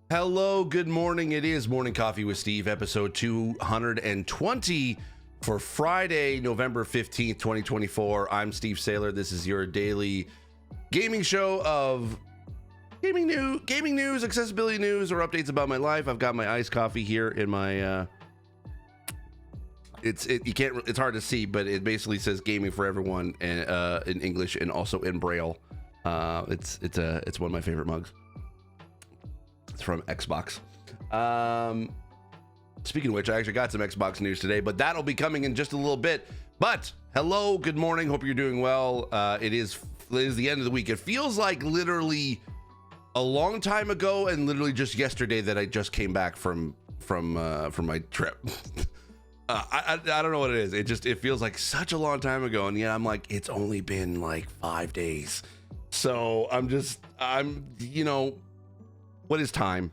Hello, good morning. It is Morning Coffee with Steve, episode 220 for Friday, November 15th, 2024. I'm Steve Saylor. This is your daily gaming show of gaming news, accessibility news, or updates about my life. I've got my iced coffee here in my it's hard to see, but it basically says gaming for everyone and in English and also in Braille. It's one of my favorite mugs. It's from Xbox. Speaking of which, I actually got some Xbox news today, but that'll be coming in just a little bit. But hello, good morning. Hope you're doing well. It is the end of the week. It feels like literally a long time ago, and literally just yesterday that I just came back from my trip. I don't know what it is. It feels like such a long time ago, and yet I'm like, it's only been like 5 days. So what is time?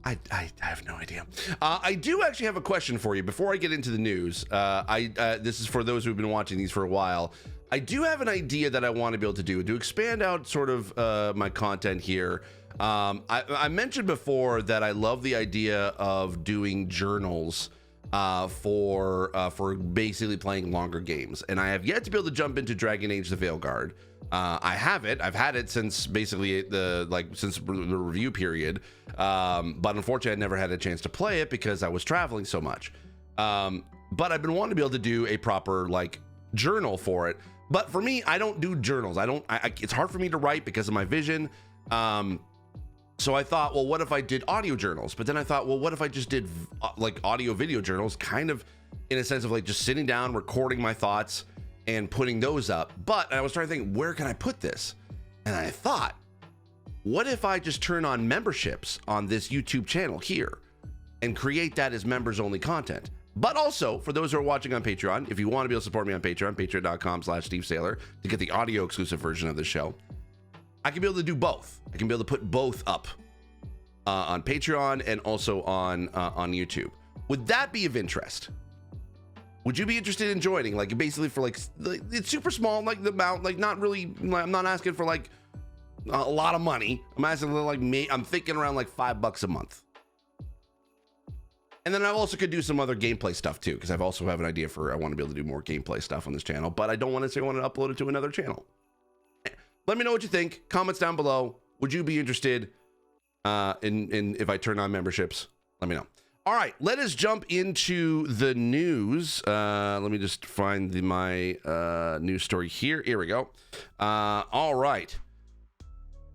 I have no idea. I do actually have a question for you before I get into the news. This is for those who've been watching these for a while. I do have an idea that I want to be able to do to expand out sort of my content here. I mentioned before that I love the idea of doing journals for basically playing longer games, and I have yet to be able to jump into Dragon Age: The Veilguard. I've had it since basically since the review period, but unfortunately I never had a chance to play it because I was traveling so much. But I've been wanting to be able to do a proper journal for it. But for me, I don't do journals. It's hard for me to write because of my vision. So I thought, well, what if I did audio journals? But then I thought, well, what if I just did audio video journals, kind of in a sense of just sitting down, recording my thoughts and putting those up. But I was trying to think, where can I put this? And I thought, what if I just turn on memberships on this YouTube channel here and create that as members only content? But also, for those who are watching on Patreon, if you want to be able to support me on Patreon, patreon.com/Steve Saylor, to get the audio exclusive version of the show, I can be able to do both. I can be able to put both up on Patreon and also on YouTube. Would that be of interest? Would you be interested in joining? Basically for it's super small, the amount, not really. I'm not asking for a lot of money. I'm asking I'm thinking around $5 a month. And then I also could do some other gameplay stuff too, because I also have an idea I want to be able to do more gameplay stuff on this channel, but I don't want to say I want to upload it to another channel. Let me know what you think. Comments down below. Would you be interested in if I turn on memberships? Let me know. All right, let us jump into the news. Let me just find my news story here. Here we go. All right.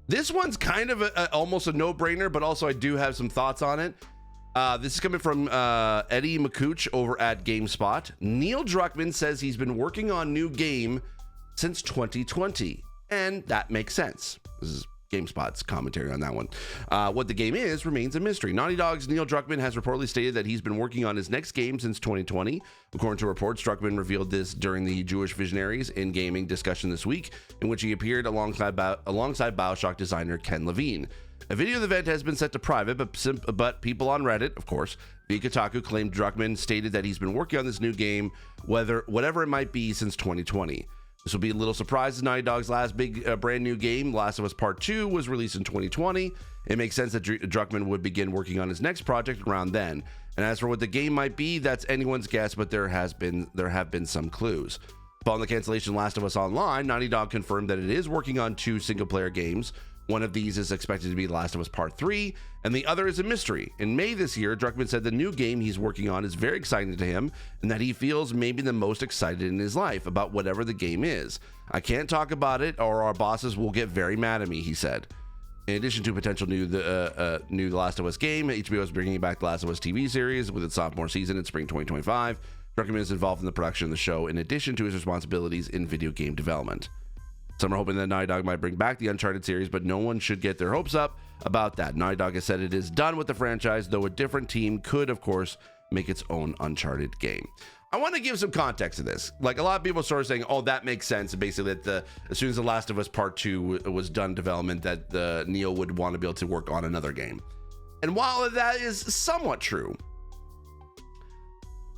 This one's kind of almost a no-brainer, but also I do have some thoughts on it. This is coming from Eddie McCooch over at GameSpot. Neil Druckmann says he's been working on new game since 2020, and that makes sense. This is GameSpot's commentary on that one. What the game is remains a mystery. Naughty Dog's Neil Druckmann has reportedly stated that he's been working on his next game since 2020. According to reports, Druckmann revealed this during the Jewish Visionaries in Gaming discussion this week, in which he appeared alongside BioShock designer Ken Levine. A video of the event has been set to private, but people on Reddit, of course, via Kotaku, claimed Druckmann stated that he's been working on this new game, whatever it might be, since 2020. This will be a little surprise as Naughty Dog's last big brand new game, Last of Us Part 2, was released in 2020. It makes sense that Druckmann would begin working on his next project around then. And as for what the game might be, that's anyone's guess, but there have been some clues. Following the cancellation of Last of Us Online, Naughty Dog confirmed that it is working on 2 single-player games. One of these is expected to be The Last of Us Part 3, and the other is a mystery. In May this year, Druckmann said the new game he's working on is very exciting to him, and that he feels maybe the most excited in his life about whatever the game is. I can't talk about it, or our bosses will get very mad at me, he said. In addition to potential new The Last of Us game, HBO is bringing back The Last of Us TV series with its sophomore season in spring 2025. Druckmann is involved in the production of the show in addition to his responsibilities in video game development. Some are hoping that Naughty Dog might bring back the Uncharted series, but no one should get their hopes up about that. Naughty Dog has said it is done with the franchise, though a different team could, of course, make its own Uncharted game. I want to give some context to this. A lot of people sort of saying, oh, that makes sense. Basically, that as soon as The Last of Us Part 2 was done development, that Neil would want to be able to work on another game. And while that is somewhat true,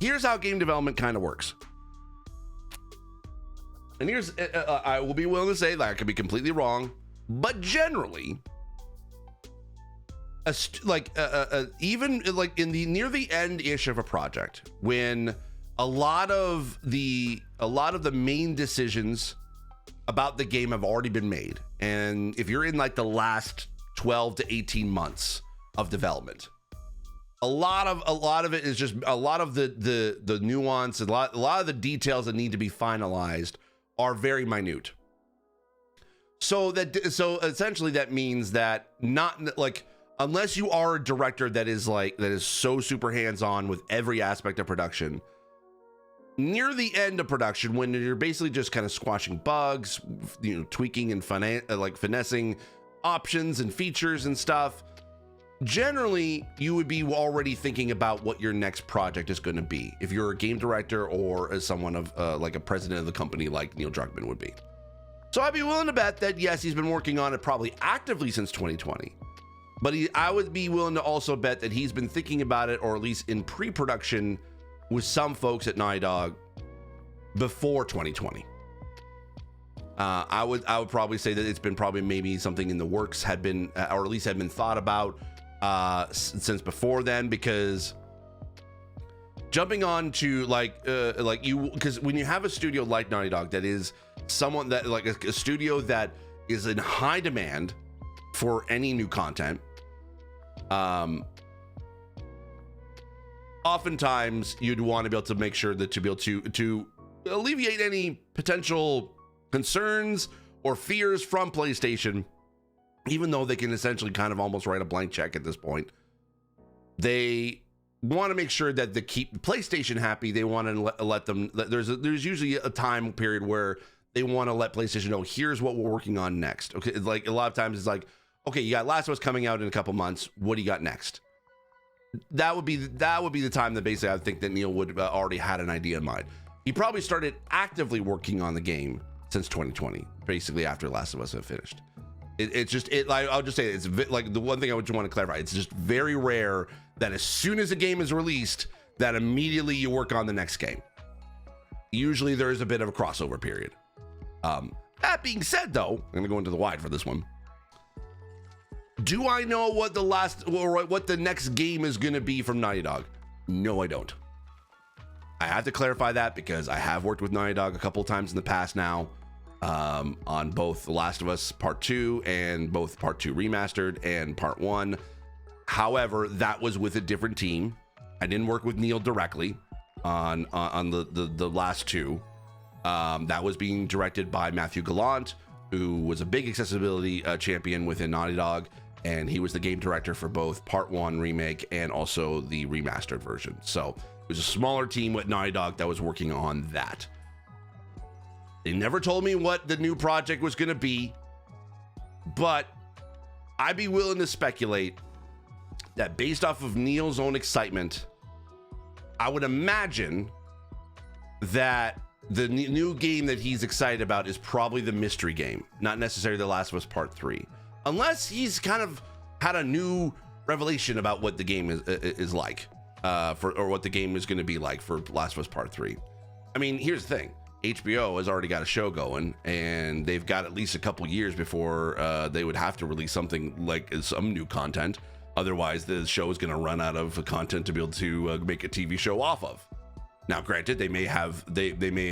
here's how game development kind of works. And here's, I will be willing to say that I could be completely wrong, but generally, even like in the near the end ish of a project, when a lot of the main decisions about the game have already been made, and if you're in like the last 12 to 18 months of development, a lot of it is just a lot of the nuance and a lot of the details that need to be finalized are very minute. So essentially that means that not like, unless you are a director that is so super hands-on with every aspect of production, near the end of production, when you're basically just kind of squashing bugs, tweaking and finessing options and features and stuff, generally you would be already thinking about what your next project is going to be, if you're a game director or as someone of like a president of the company like Neil Druckmann would be. So I'd be willing to bet that yes, he's been working on it probably actively since 2020, but I would be willing to also bet that he's been thinking about it, or at least in pre-production with some folks at Naughty Dog, before 2020. I would probably say that it's been probably maybe something in the works, had been, or at least had been thought about since before then, because jumping on to because when you have a studio like Naughty Dog that is someone that like a studio that is in high demand for any new content, oftentimes you'd want to be able to make sure that to be able to alleviate any potential concerns or fears from PlayStation, even though they can essentially kind of almost write a blank check at this point. They want to make sure that they keep PlayStation happy. They want to let them, there's usually a time period where they want to let PlayStation know, here's what we're working on next. Okay, like a lot of times it's like, okay, you got Last of Us coming out in a couple months, what do you got next? That would be the time that basically I think that Neil would already had an idea in mind. He probably started actively working on the game since 2020, basically after Last of Us had finished. I'll just say it's like the one thing I would want to clarify. It's just very rare that as soon as a game is released, that immediately you work on the next game. Usually there is a bit of a crossover period. That being said, though, I'm going to go into the wide for this one. Do I know what the next game is going to be from Naughty Dog? No, I don't. I have to clarify that because I have worked with Naughty Dog a couple of times in the past now, on both The Last of Us Part 2 and both Part 2 Remastered and Part 1. However, that was with a different team. I didn't work with Neil directly on the last two. That was being directed by Matthew Gallant, who was a big accessibility champion within Naughty Dog, and he was the game director for both Part 1 remake and also the remastered version. So it was a smaller team with Naughty Dog that was working on that. They never told me what the new project was going to be, but I'd be willing to speculate that based off of Neil's own excitement, I would imagine that the new game that he's excited about is probably the mystery game, not necessarily The Last of Us Part 3. Unless he's kind of had a new revelation about what the game is like, or what the game is going to be like for Last of Us Part 3. I mean, here's the thing. HBO has already got a show going, and they've got at least a couple years before they would have to release something like some new content. Otherwise, the show is going to run out of content to be able to make a TV show off of. Now, granted, they may have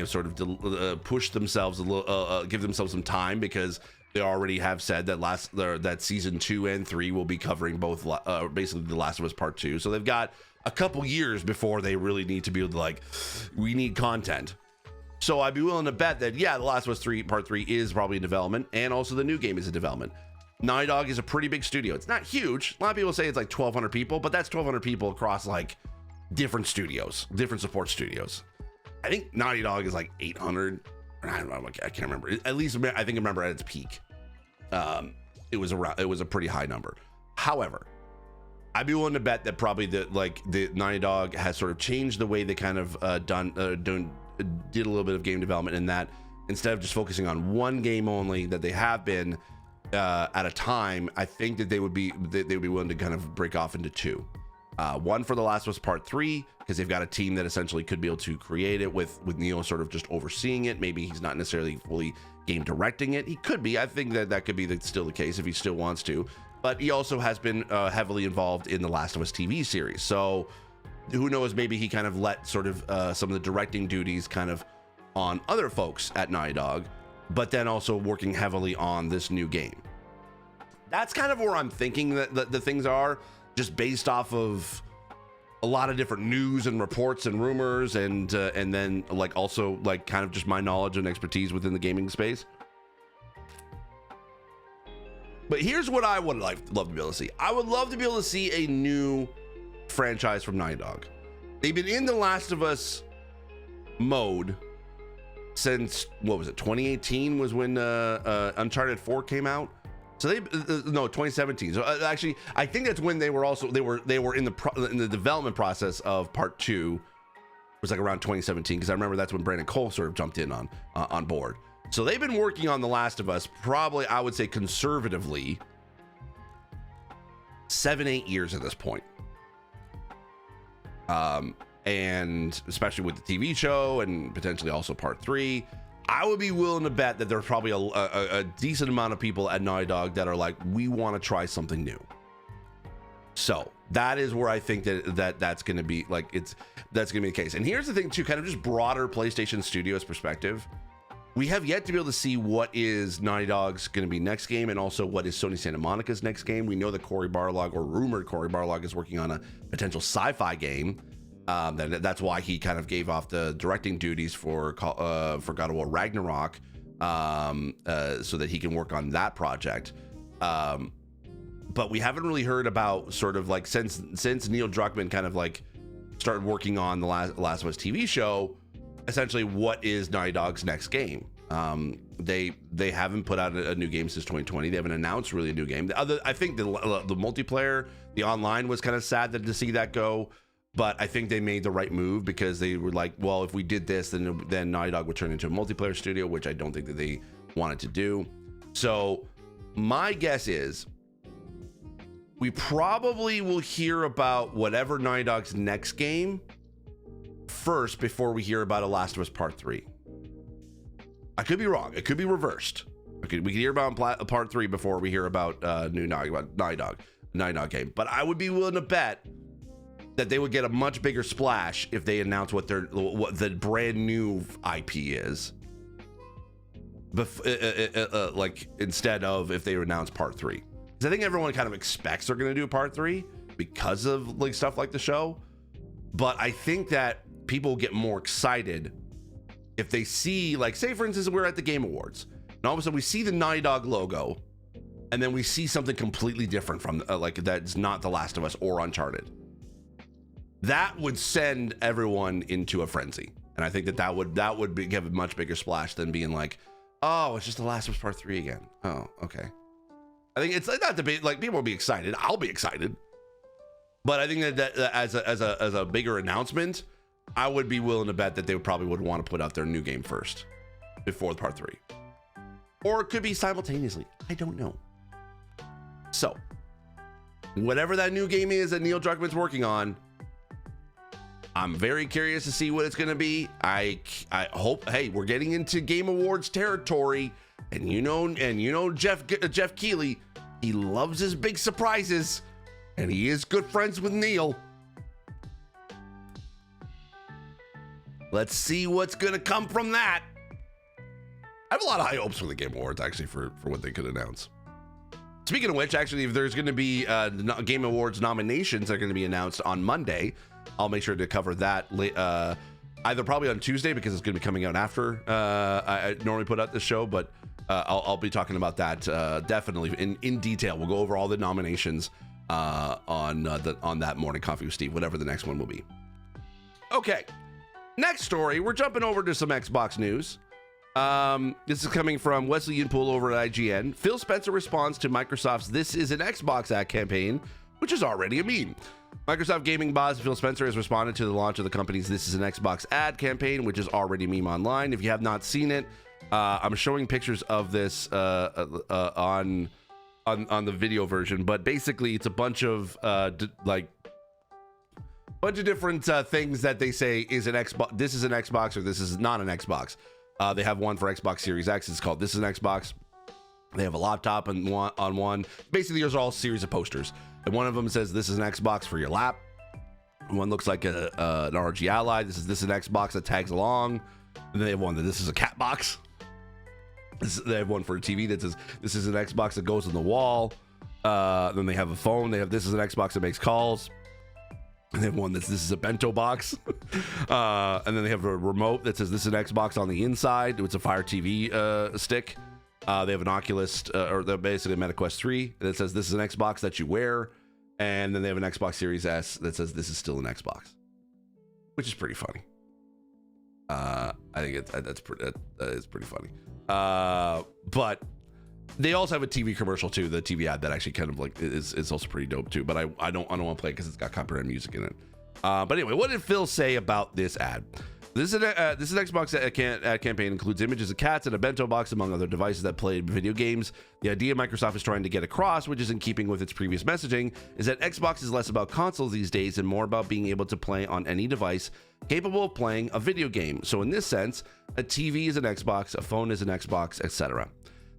sort of pushed themselves a little, give themselves some time, because they already have said that that season 2 and 3 will be covering both, basically The Last of Us Part 2. So they've got a couple years before they really need to be able to, we need content. So I'd be willing to bet that, yeah, The Last of Us Part 3 is probably in development, and also the new game is in development. Naughty Dog is a pretty big studio. It's not huge. A lot of people say it's like 1,200 people, but that's 1,200 people across different studios, different support studios. I think Naughty Dog is 800. I don't know. I can't remember. At least I think I remember at its peak. It was a pretty high number. However, I'd be willing to bet that probably the Naughty Dog has sort of changed the way they kind of did a little bit of game development, in that instead of just focusing on one game only that they have been at a time, I think that they would be willing to kind of break off into two. One for The Last of Us Part 3, because they've got a team that essentially could be able to create it with Neil sort of just overseeing it. Maybe he's not necessarily fully game directing it. He could be. I think that could be still the case if he still wants to. but he also has been heavily involved in the Last of Us TV series. So who knows, maybe he kind of let sort of some of the directing duties kind of on other folks at Naughty Dog, but then also working heavily on this new game. That's kind of where I'm thinking that the things are, just based off of a lot of different news and reports and rumors, and then like also like kind of just my knowledge and expertise within the gaming space. But here's what I would love to be able to see. I would love to be able to see a new franchise from Naughty Dog. They've been in the Last of Us mode since, what was it, 2018 was when Uncharted 4 came out. So no, 2017. So actually, I think that's when they were in the development process of part 2. It was like around 2017, because I remember that's when Brandon Cole sort of jumped in on board. So they've been working on The Last of Us, probably, I would say conservatively, 7-8 years at this point. And especially with the TV show and potentially also part 3, I would be willing to bet that there's probably a decent amount of people at Naughty Dog that are like, we want to try something new. So that is where I think that's going to be like, that's going to be the case. And here's the thing too, kind of just broader PlayStation Studios perspective. We have yet to be able to see what is Naughty Dog's going to be next game, and also what is Sony Santa Monica's next game. We know that Cory Barlog, or rumored Cory Barlog, is working on a potential sci-fi game. That's why he kind of gave off the directing duties for God of War Ragnarok, so that he can work on that project. But we haven't really heard about sort of like since Neil Druckmann kind of like started working on the Last of Us TV show. Essentially, what is Naughty Dog's next game? They haven't put out a new game since 2020. They haven't announced really a new game. I think the multiplayer, the online, was kind of sad to see that go. But I think they made the right move, because they were like, well, if we did this, then Naughty Dog would turn into a multiplayer studio, which I don't think that they wanted to do. So my guess is we probably will hear about whatever Naughty Dog's next game first before we hear about a Last of Us Part 3. I could be wrong. It could be reversed. We could hear about Part 3 before we hear about Naughty Dog game. But I would be willing to bet that they would get a much bigger splash if they announce what the brand new IP is, like instead of if they announce Part 3. Because I think everyone kind of expects they're going to do Part 3 because of like stuff like the show. But I think that people get more excited if they see, like, say for instance, we're at the Game Awards, and all of a sudden we see the Naughty Dog logo, and then we see something completely different from like that's not The Last of Us or Uncharted. That would send everyone into a frenzy, and I think that would give a much bigger splash than being like, oh, it's just The Last of Us Part 3 again. Oh, okay. I think it's like not debate. Like, people will be excited. I'll be excited. But I think that as a bigger announcement, I would be willing to bet that they would want to put out their new game first before Part 3. Or it could be simultaneously. I don't know. So, whatever that new game is that Neil Druckmann's working on, I'm very curious to see what it's going to be. I hope, hey, we're getting into Game Awards territory, and you know Jeff Keighley, he loves his big surprises. And he is good friends with Neil. Let's see what's going to come from that. I have a lot of high hopes for the Game Awards, actually, for what they could announce. Speaking of which, actually, if there's going to be Game Awards nominations that are going to be announced on Monday, I'll make sure to cover that either probably on Tuesday, because it's going to be coming out after I normally put out this show, but I'll be talking about that definitely in detail. We'll go over all the nominations on that Morning Coffee with Steve, whatever the next one will be. Okay, next story. We're jumping over to some Xbox news. This is coming from Wesley Yinpool over at IGN. Phil Spencer responds to Microsoft's "This is an Xbox" ad campaign, which is already a meme. Microsoft gaming boss Phil Spencer has responded to the launch of the company's "This is an Xbox" ad campaign, which is already a meme online. If you have not seen it, I'm showing pictures of this on the video version, but basically it's a bunch of different things that they say is an Xbox. This is an Xbox, or this is not an Xbox. They have one for Xbox Series X. It's called "This is an Xbox." They have a laptop on one. Basically, there's all a series of posters. And one of them says, this is an Xbox for your lap. One looks like an RG Ally. This is an Xbox that tags along. And then they have one that this is a cat box. They have one for a TV that says, this is an Xbox that goes on the wall. Then they have a phone. They have, this is an Xbox that makes calls. And they have one that's, this is a bento box. And then they have a remote that says, this is an Xbox on the inside. It's a Fire TV stick. They have an Oculus, or they're basically a Meta Quest 3 that says this is an Xbox that you wear, and then they have an Xbox Series S that says this is still an Xbox, which is pretty funny. I think that is pretty funny. But they also have a TV commercial too, the TV ad that actually kind of like is also pretty dope too. But I don't want to play it because it's got copyright music in it. But anyway, what did Phil say about this ad? This is an Xbox ad campaign includes images of cats and a bento box, among other devices that play video games. The idea Microsoft is trying to get across, which is in keeping with its previous messaging, is that Xbox is less about consoles these days and more about being able to play on any device capable of playing a video game. So in this sense, a TV is an Xbox, a phone is an Xbox, etc.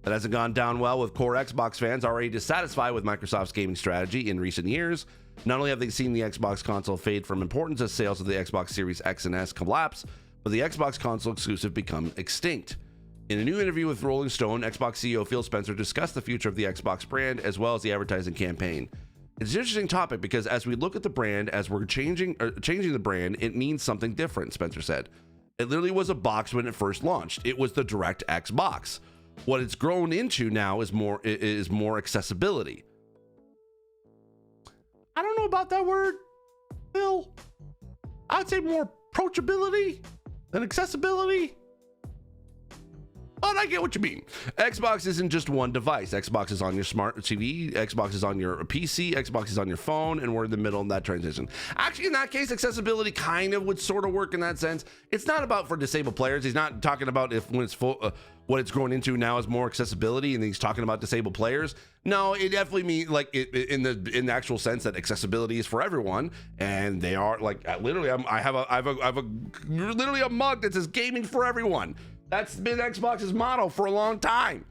That hasn't gone down well with core Xbox fans already dissatisfied with Microsoft's gaming strategy in recent years. Not only have they seen the Xbox console fade from importance as sales of the Xbox Series X and S collapse, but the Xbox console exclusive become extinct. In a new interview with Rolling Stone, Xbox CEO Phil Spencer discussed the future of the Xbox brand as well as the advertising campaign. It's an interesting topic because as we look at the brand, as we're changing the brand, it means something different, Spencer said. It literally was a box when it first launched. It was the DirectX box. What it's grown into now is more accessibility. I don't know about that word, Phil. I'd say more approachability than accessibility. But I get what you mean. Xbox isn't just one device. Xbox is on your smart TV, Xbox is on your PC, Xbox is on your phone, and we're in the middle of that transition. Actually, in that case, accessibility kind of would sort of work in that sense. It's not about for disabled players. He's not talking about if when it's full, what it's grown into now is more accessibility, and he's talking about disabled players. No, it definitely means like in the actual sense that accessibility is for everyone, and they are like literally. I have a literally a mug that says "Gaming for Everyone." That's been Xbox's motto for a long time.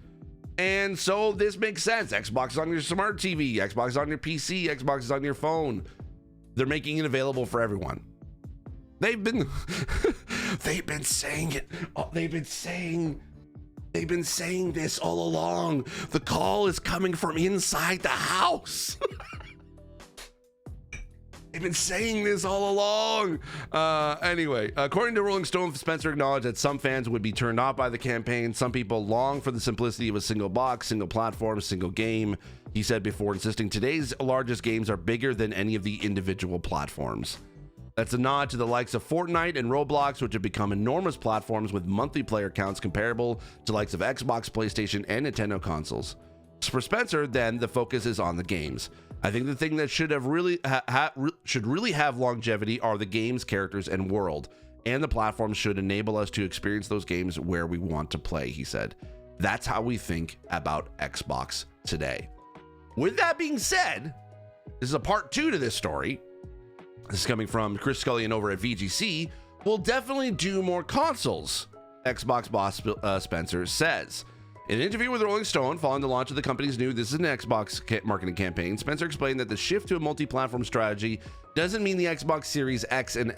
And so this makes sense. Xbox is on your smart TV, Xbox is on your PC, Xbox is on your phone. They're making it available for everyone. They've been saying it. They've been saying this all along. The call is coming from inside the house. They've been saying this all along. Anyway, according to Rolling Stone, Spencer acknowledged that some fans would be turned off by the campaign. Some people long for the simplicity of a single box, single platform, single game. He said before, insisting today's largest games are bigger than any of the individual platforms. That's a nod to the likes of Fortnite and Roblox, which have become enormous platforms with monthly player counts comparable to likes of Xbox, PlayStation, and Nintendo consoles. For Spencer, then, the focus is on the games. I think the thing that should really have longevity are the games, characters, and world, and the platform should enable us to experience those games where we want to play, he said. That's how we think about Xbox today. With that being said, this is a part 2 to this story. This is coming from Chris Scullion over at VGC. We'll definitely do more consoles, Xbox boss Spencer says. In an interview with Rolling Stone following the launch of the company's new This is an Xbox marketing campaign, Spencer explained that the shift to a multi-platform strategy doesn't mean the Xbox Series X and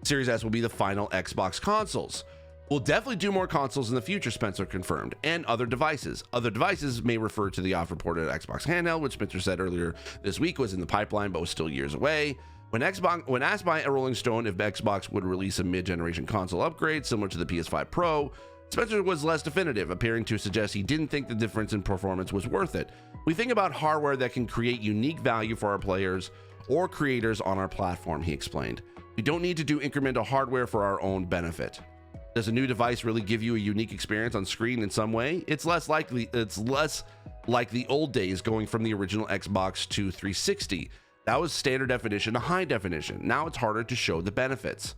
Series S will be the final Xbox consoles. We'll definitely do more consoles in the future, Spencer confirmed, and other devices. Other devices may refer to the oft-reported Xbox handheld, which Spencer said earlier this week was in the pipeline but was still years away. When asked by a Rolling Stone if Xbox would release a mid-generation console upgrade similar to the PS5 Pro, Spencer was less definitive, appearing to suggest he didn't think the difference in performance was worth it. We think about hardware that can create unique value for our players or creators on our platform, he explained. We don't need to do incremental hardware for our own benefit. Does a new device really give you a unique experience on screen in some way? It's less like the old days going from the original Xbox to 360. That was standard definition to high definition. Now it's harder to show the benefits.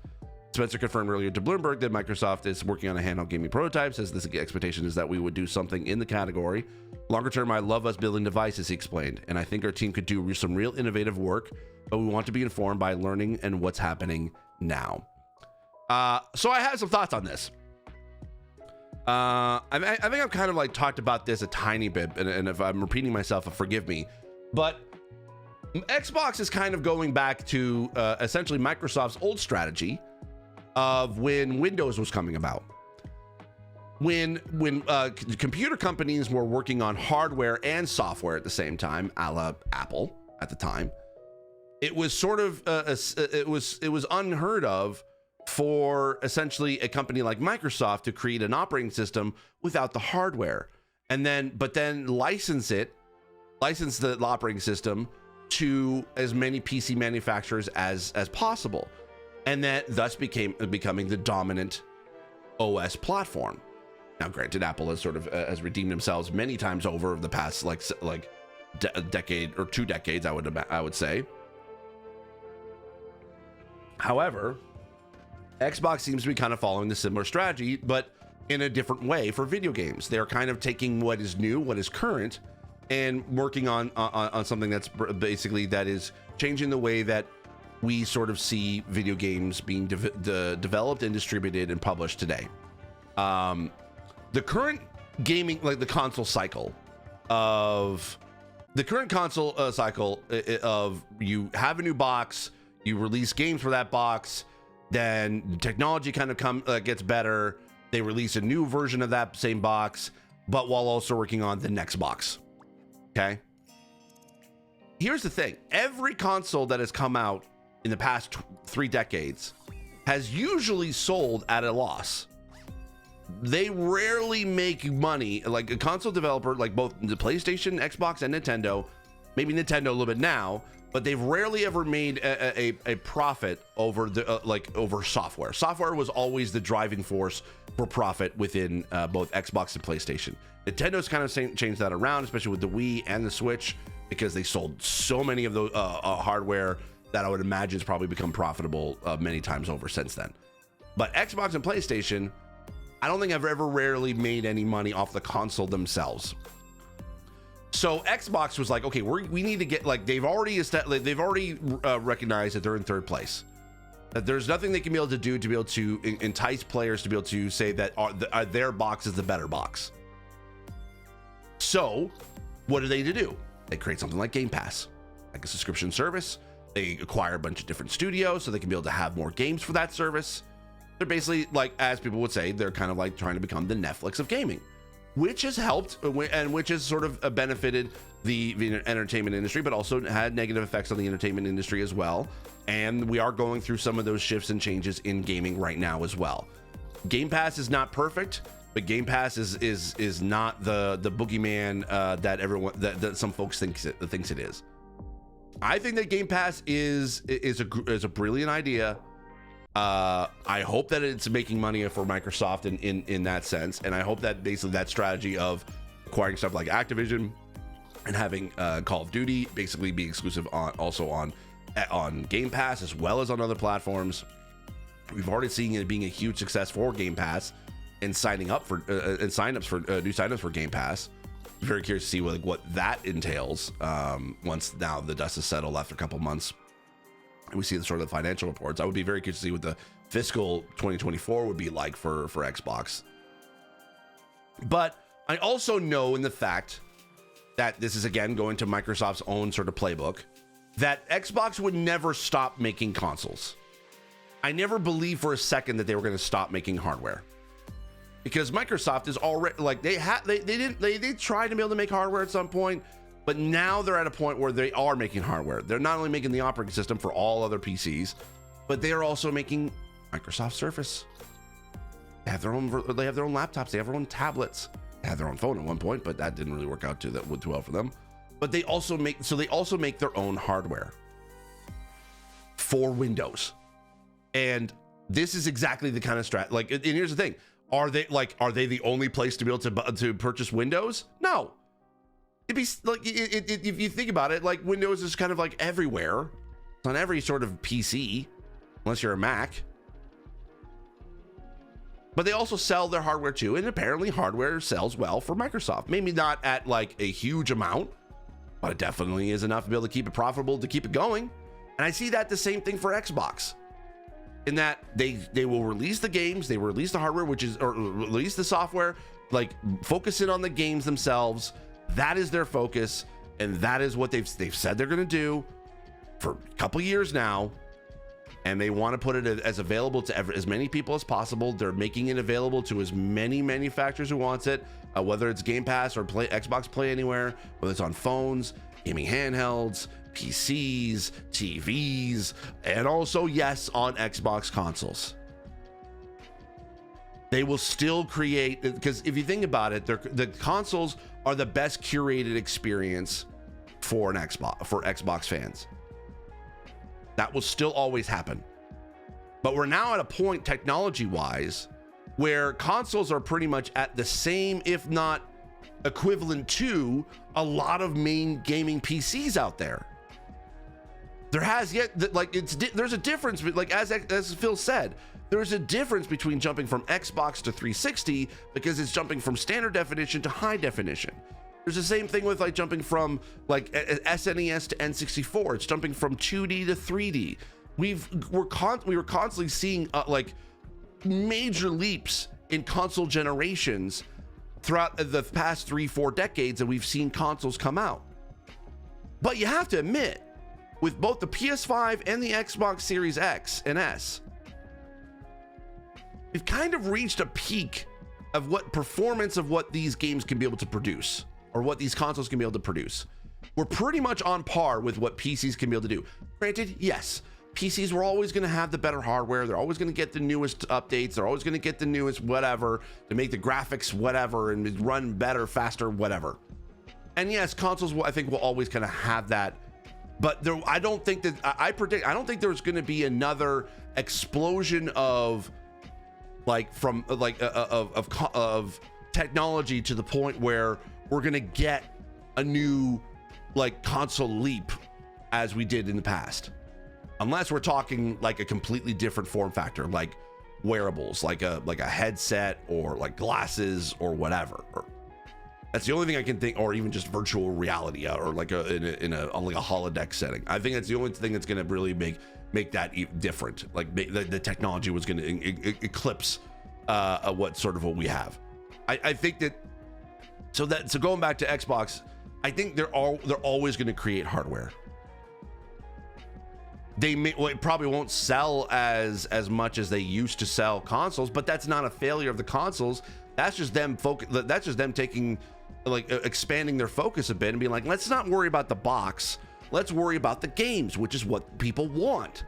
Spencer confirmed earlier to Bloomberg that Microsoft is working on a handheld gaming prototype, says this expectation is that we would do something in the category. Longer term, I love us building devices, he explained, and I think our team could do some real innovative work, but we want to be informed by learning and what's happening now. So I have some thoughts on this. I think I've kind of like talked about this a tiny bit, and if I'm repeating myself, forgive me, but Xbox is kind of going back to essentially Microsoft's old strategy of when Windows was coming about. When computer companies were working on hardware and software at the same time, a la Apple at the time, it was sort of it was unheard of for essentially a company like Microsoft to create an operating system without the hardware, and then license the operating system to as many PC manufacturers as possible, and that thus becoming the dominant OS platform. Now, granted, Apple has sort of has redeemed themselves many times over the past a decade or 2 decades, I would say. However, Xbox seems to be kind of following the similar strategy, but in a different way for video games. They're kind of taking what is new, what is current, and working on something that's basically that is changing the way that we sort of see video games being developed and distributed and published today. The current gaming, like the console cycle of you have a new box, you release games for that box, then technology kind of gets better, they release a new version of that same box, but while also working on the next box. Okay. Here's the thing. Every console that has come out in the past 3 decades has usually sold at a loss. They rarely make money. Like a console developer, like both the PlayStation, Xbox, and Nintendo, maybe Nintendo a little bit now, but they've rarely ever made a profit over over software. Software was always the driving force for profit within both Xbox and PlayStation. Nintendo's kind of changed that around, especially with the Wii and the Switch, because they sold so many of those hardware that I would imagine has probably become profitable many times over since then. But Xbox and PlayStation, I don't think I've ever rarely made any money off the console themselves. So Xbox was like, okay, we need to get, like, they've already recognized that they're in 3rd place, that there's nothing they can be able to do to be able to entice players to be able to say that their box is the better box. So what do? They create something like Game Pass, like a subscription service. They acquire a bunch of different studios so they can be able to have more games for that service. They're basically, like, as people would say, they're kind of like trying to become the Netflix of gaming, which has helped and which has sort of benefited the entertainment industry, but also had negative effects on the entertainment industry as well. And we are going through some of those shifts and changes in gaming right now as well. Game Pass is not perfect, but Game Pass is not the boogeyman that some folks thinks it is. I think that Game Pass is a brilliant idea. I hope that it's making money for Microsoft in that sense, and I hope that basically that strategy of acquiring stuff like Activision and having Call of Duty basically be exclusive on Game Pass as well as on other platforms. We've already seen it being a huge success for Game Pass and signups for Game Pass. Very curious to see what that entails once now the dust is settled after a couple months. We see the sort of financial reports. I would be very curious to see what the fiscal 2024 would be like for Xbox. But I also know in the fact that this is again going to Microsoft's own sort of playbook, that Xbox would never stop making consoles. I never believed for a second that they were going to stop making hardware, because Microsoft is already like they tried to be able to make hardware at some point. But now they're at a point where they are making hardware. They're not only making the operating system for all other PCs, but they are also making Microsoft Surface. They have their own laptops. They have their own tablets. They had their own phone at one point, but that didn't really work out too well for them. But they also make their own hardware for Windows. And this is exactly the kind of and here's the thing. Are they the only place to be able to purchase Windows? No. It'd be like if you think about it, like Windows is kind of like everywhere. It's on every sort of PC, unless you're a Mac. But they also sell their hardware too, and apparently hardware sells well for Microsoft. Maybe not at like a huge amount, but it definitely is enough to be able to keep it profitable, to keep it going. And I see that the same thing for Xbox. in that they will release the games, they will release the hardware, or release the software, like focus in on the games themselves. That is their focus, and that is what they've said they're going to do for a couple years now. And they want to put it as available to as many people as possible. They're making it available to as many manufacturers who wants it, whether it's Game Pass or Xbox Play Anywhere, whether it's on phones, gaming handhelds, PCs, TVs, and also, yes, on Xbox consoles. They will still create, because if you think about it, the consoles are the best curated experience for Xbox fans. That will still always happen. But we're now at a point technology-wise where consoles are pretty much at the same, if not equivalent to, a lot of main gaming PCs out there. There has yet, like, there's a difference, like as Phil said, there's a difference between jumping from Xbox to 360 because it's jumping from standard definition to high definition. There's the same thing with like jumping from like SNES to N64. It's jumping from 2D to 3D. We were constantly seeing like major leaps in console generations throughout the past 3-4 decades that we've seen consoles come out. But you have to admit, with both the PS5 and the Xbox Series X and S, we've kind of reached a peak of what performance of what these games can be able to produce, or what these consoles can be able to produce. We're pretty much on par with what PCs can be able to do. Granted, yes, PCs were always going to have the better hardware. They're always going to get the newest updates. They're always going to get the newest whatever to make the graphics whatever and run better, faster, whatever. And yes, consoles I think will always kind of have that. But I don't think that I don't think there's going to be another explosion of of technology to the point where we're gonna get a new like console leap as we did in the past, unless we're talking like a completely different form factor, like wearables, like a headset or like glasses or whatever. That's the only thing I can think, or even just virtual reality, or like in a holodeck setting. I think that's the only thing that's gonna really make that different. Like the technology was gonna eclipse what we have. I think that. So going back to Xbox, I think they're always going to create hardware. It probably won't sell as much as they used to sell consoles, but that's not a failure of the consoles. That's just them That's just them taking, like, expanding their focus a bit and being like, let's not worry about the box. Let's worry about the games, which is what people want.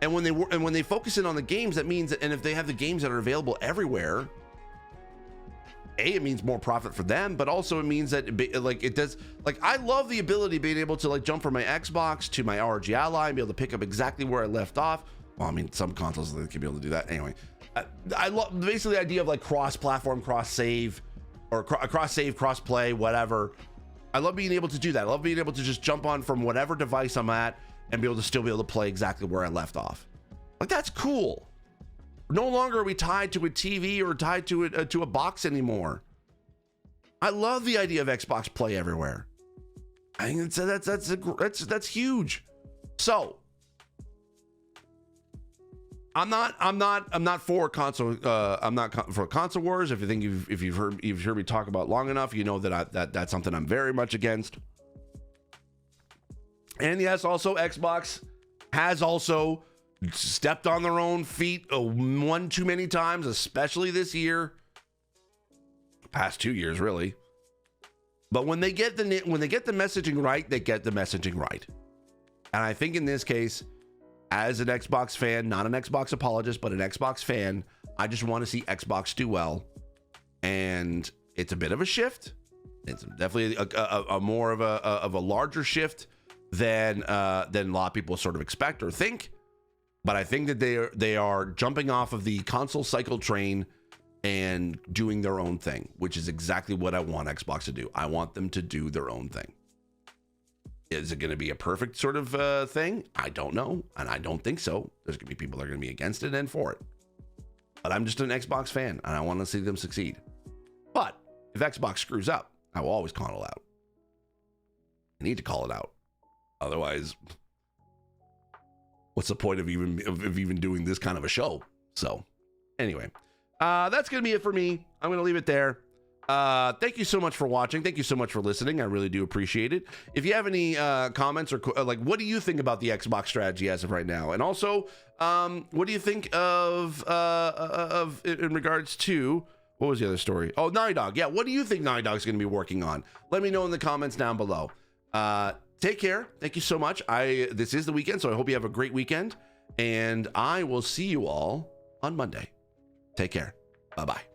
And when they focus in on the games, that means that, and if they have the games that are available everywhere, it means more profit for them, but also it means that it does. Like, I love the ability of being able to like jump from my Xbox to my ROG Ally and be able to pick up exactly where I left off. Well, I mean, some consoles they can be able to do that anyway. I love basically the idea of like cross-platform, cross-save, or cross-save, cross-play, whatever. I love being able to do that. I love being able to just jump on from whatever device I'm at and be able to still be able to play exactly where I left off. Like, that's cool. No longer are we tied to a TV or tied to a box anymore. I love the idea of Xbox Play everywhere. I think that's huge. So I'm not for console. I'm not for console wars. If you've heard me talk about it long enough, you know that's something I'm very much against. And yes, also Xbox has also stepped on their own feet one too many times, especially this year, past 2 years really. But when they get the messaging right, they get the messaging right. And I think in this case, as an Xbox fan, not an Xbox apologist, but an Xbox fan, I just want to see Xbox do well. And it's a bit of a shift. It's definitely a more of a larger shift than a lot of people sort of expect or think. But I think that they are jumping off of the console cycle train and doing their own thing, which is exactly what I want Xbox to do. I want them to do their own thing. Is it going to be a perfect sort of thing? I don't know, and I don't think so. There's going to be people that are going to be against it and for it. But I'm just an Xbox fan, and I want to see them succeed. But if Xbox screws up, I will always call it out. I need to call it out. Otherwise, what's the point of even doing this kind of a show? So anyway, that's going to be it for me. I'm going to leave it there. Thank you so much for watching. Thank you so much for listening. I really do appreciate it. If you have any comments or like, what do you think about the Xbox strategy as of right now? And also, what do you think of in regards to, what was the other story? Oh, Naughty Dog. Yeah, what do you think Naughty Dog's going to be working on? Let me know in the comments down below. Take care. Thank you so much. This is the weekend, so I hope you have a great weekend. And I will see you all on Monday. Take care. Bye-bye.